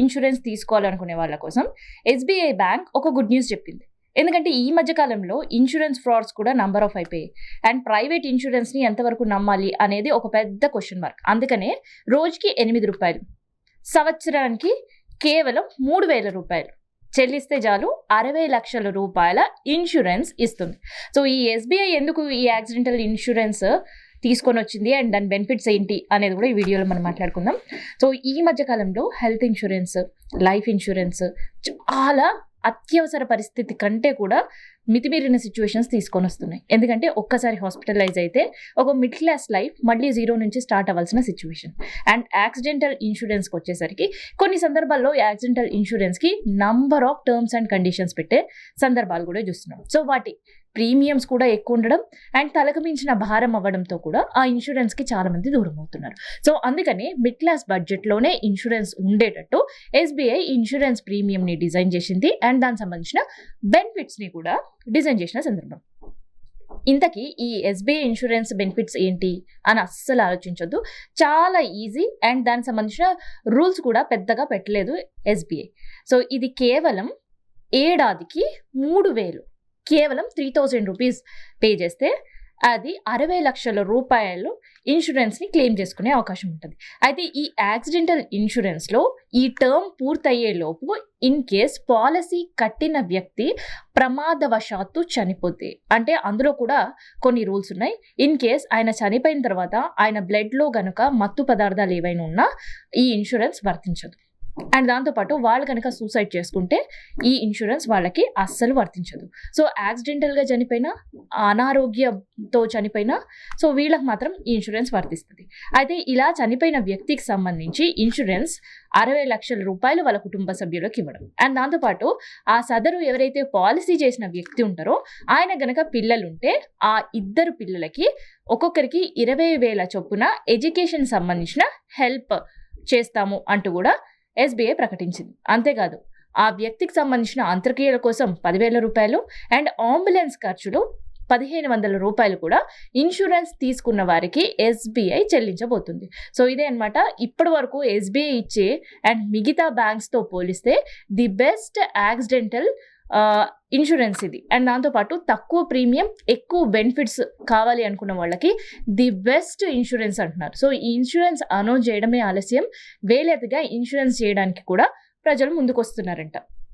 Insurance తీసుకోవాలనుకునే వాళ్ళ కోసం SBI bank ఒక గుడ్ న్యూస్ చెప్పింది. ఎందుకంటే ఈ మధ్య కాలంలో ఇన్సూరెన్స్ ఫ్రాడ్స్ కూడా నంబర్ ఆఫ్ అయిపోయాయి. అండ్ ప్రైవేట్ ఇన్సూరెన్స్ ని ఎంతవరకు నమ్మాలి అనేది ఒక పెద్ద క్వశ్చన్ మార్క్. అందుకనే రోజుకి ₹8, సంవత్సరానికి కేవలం ₹3,000 చెల్లిస్తే చాలు 60 లక్షల రూపాయల ఇన్సూరెన్స్ ఇస్తుంది. సో ఈ ఎస్బీఐ ఎందుకు ఈ యాక్సిడెంటల్ ఇన్సూరెన్స్ తీసుకొని వచ్చింది అండ్ దాని బెనిఫిట్స్ ఏంటి అనేది కూడా ఈ వీడియోలో మనం మాట్లాడుకుందాం. సో ఈ మధ్య కాలంలో హెల్త్ ఇన్సూరెన్స్, లైఫ్ ఇన్సూరెన్స్ చాలా అత్యవసర పరిస్థితి కంటే కూడా మితిమీరిన సిచ్యువేషన్స్ తీసుకొని వస్తున్నాయి. ఎందుకంటే ఒక్కసారి హాస్పిటలైజ్ అయితే ఒక మిడిల్ క్లాస్ లైఫ్ మళ్ళీ జీరో నుంచి స్టార్ట్ అవ్వాల్సిన సిచ్యువేషన్. అండ్ యాక్సిడెంటల్ ఇన్సూరెన్స్కి వచ్చేసరికి కొన్ని సందర్భాల్లో యాక్సిడెంటల్ ఇన్సూరెన్స్కి number of terms and conditions పెట్టే సందర్భాలు కూడా చూస్తున్నాం. సో వాటి ప్రీమియమ్స్ కూడా ఎక్కువ ఉండడం అండ్ తలకు మించిన భారం అవ్వడంతో కూడా ఆ ఇన్సూరెన్స్కి చాలా మంది దూరం అవుతున్నారు. సో అందుకని మిడ్ క్లాస్ బడ్జెట్లోనే ఇన్సూరెన్స్ ఉండేటట్టు ఎస్బీఐ ఇన్సూరెన్స్ ప్రీమియంని డిజైన్ చేసింది అండ్ దానికి సంబంధించిన బెనిఫిట్స్ని కూడా డిజైన్ చేసిన సందర్భం. ఇంతకీ ఈ ఎస్బీఐ ఇన్సూరెన్స్ బెనిఫిట్స్ ఏంటి అని అస్సలు ఆలోచించొద్దు. చాలా ఈజీ అండ్ దానికి సంబంధించిన రూల్స్ కూడా పెద్దగా పెట్టలేదు ఎస్బీఐ. సో ఇది కేవలం ఏడాదికి 3,000, కేవలం ₹3,000 పే చేస్తే అది 60 లక్షల రూపాయలు ఇన్సూరెన్స్ని క్లెయిమ్ చేసుకునే అవకాశం ఉంటుంది. అయితే ఈ యాక్సిడెంటల్ ఇన్సూరెన్స్లో ఈ టర్మ్ పూర్తయ్యే లోపు ఇన్ కేస్ పాలసీ కట్టిన వ్యక్తి ప్రమాదవశాత్తు చనిపోతే, అంటే అందులో కూడా కొన్ని రూల్స్ ఉన్నాయి. ఇన్ కేస్ ఆయన చనిపోయిన తర్వాత ఆయన బ్లడ్లో గనుక మత్తు పదార్థాలు ఏవైనా ఉన్నా ఈ ఇన్సూరెన్స్ వర్తించదు. అండ్ దాంతోపాటు వాళ్ళు కనుక సూసైడ్ చేసుకుంటే ఈ ఇన్సూరెన్స్ వాళ్ళకి అస్సలు వర్తించదు. సో యాక్సిడెంటల్గా చనిపోయినా, అనారోగ్యంతో చనిపోయినా, సో వీళ్ళకి మాత్రం ఈ ఇన్సూరెన్స్ వర్తిస్తుంది. అయితే ఇలా చనిపోయిన వ్యక్తికి సంబంధించి ఇన్సూరెన్స్ 60 లక్షల రూపాయలు వాళ్ళ కుటుంబ సభ్యులకు ఇవ్వడం. అండ్ దాంతోపాటు ఆ సదరు ఎవరైతే పాలసీ చేసిన వ్యక్తి ఉంటారో ఆయన గనక పిల్లలుంటే ఆ ఇద్దరు పిల్లలకి ఒక్కొక్కరికి 20,000 చొప్పున ఎడ్యుకేషన్ సంబంధించిన హెల్ప్ చేస్తాము అంటూ కూడా ఎస్బీఐ ప్రకటించింది. అంతేకాదు ఆ వ్యక్తికి సంబంధించిన అంత్యక్రియల కోసం ₹10,000 అండ్ అంబులెన్స్ ఖర్చులు ₹1,500 కూడా ఇన్సూరెన్స్ తీసుకున్న వారికి ఎస్బీఐ చెల్లించబోతుంది. సో ఇదే అనమాట ఇప్పటి వరకు ఎస్బీఐ ఇచ్చే అండ్ మిగతా బ్యాంక్స్తో పోలిస్తే ది బెస్ట్ యాక్సిడెంటల్ ఇన్సూరెన్స్ ఇది. అండ్ దాంతోపాటు తక్కువ ప్రీమియం, ఎక్కువ బెనిఫిట్స్ కావాలి అనుకున్న వాళ్ళకి ది బెస్ట్ ఇన్సూరెన్స్ అంటున్నారు. సో ఈ ఇన్సూరెన్స్ అనౌన్స్ చేయడమే ఆలస్యం, వేలెతగా ఇన్సూరెన్స్ చేయడానికి కూడా ప్రజలు ముందుకు వస్తున్నారంట.